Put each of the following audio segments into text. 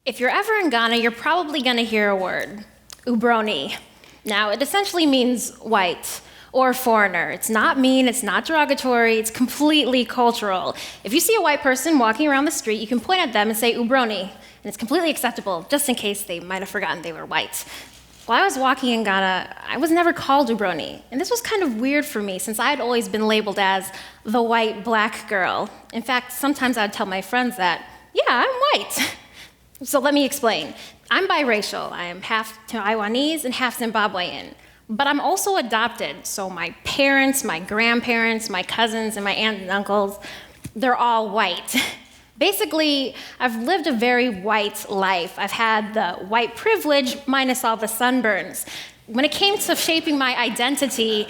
If you're ever in Ghana, you're probably going to hear a word, ubroni. Now, it essentially means white or foreigner. It's not mean, it's not derogatory, it's completely cultural. If you see a white person walking around the street, you can point at them and say ubroni, and it's completely acceptable, just in case they might have forgotten they were white. While I was walking in Ghana, I was never called ubroni, and this was kind of weird for me since I had always been labeled as the white black girl. In fact, sometimes I'd tell my friends that, yeah, I'm white. So let me explain. I'm biracial. I am half Taiwanese and half Zimbabwean. But I'm also adopted, so my parents, my grandparents, my cousins, and my aunts and uncles, they're all white. Basically, I've lived a very white life. I've had the white privilege minus all the sunburns. When it came to shaping my identity,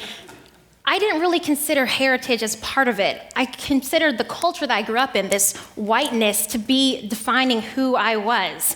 I didn't really consider heritage as part of it. I considered the culture that I grew up in, this whiteness, to be defining who I was.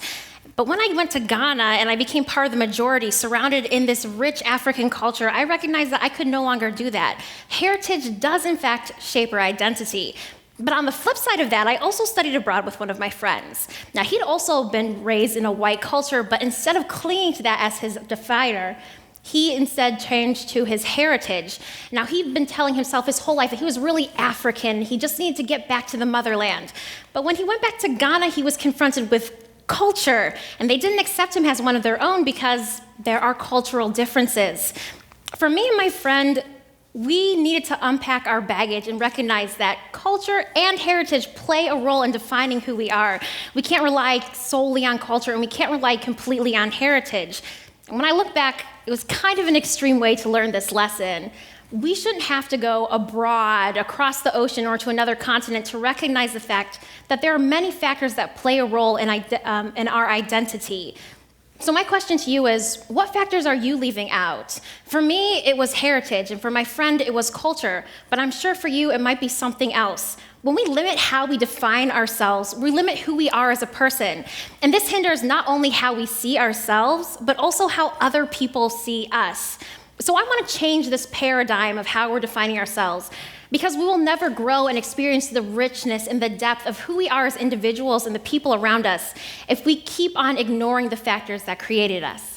But when I went to Ghana and I became part of the majority, surrounded in this rich African culture, I recognized that I could no longer do that. Heritage does, in fact, shape our identity. But on the flip side of that, I also studied abroad with one of my friends. Now, he'd also been raised in a white culture, but instead of clinging to that as his definer, he instead changed to his heritage. Now, he'd been telling himself his whole life that he was really African. He just needed to get back to the motherland. But when he went back to Ghana, he was confronted with culture, and they didn't accept him as one of their own because there are cultural differences. For me and my friend, we needed to unpack our baggage and recognize that culture and heritage play a role in defining who we are. We can't rely solely on culture, and we can't rely completely on heritage. And when I look back, it was kind of an extreme way to learn this lesson. We shouldn't have to go abroad, across the ocean, or to another continent to recognize the fact that there are many factors that play a role in our identity. So my question to you is, what factors are you leaving out? For me, it was heritage, and for my friend, it was culture. But I'm sure for you, it might be something else. When we limit how we define ourselves, we limit who we are as a person. And this hinders not only how we see ourselves, but also how other people see us. So I want to change this paradigm of how we're defining ourselves, because we will never grow and experience the richness and the depth of who we are as individuals and the people around us if we keep on ignoring the factors that created us.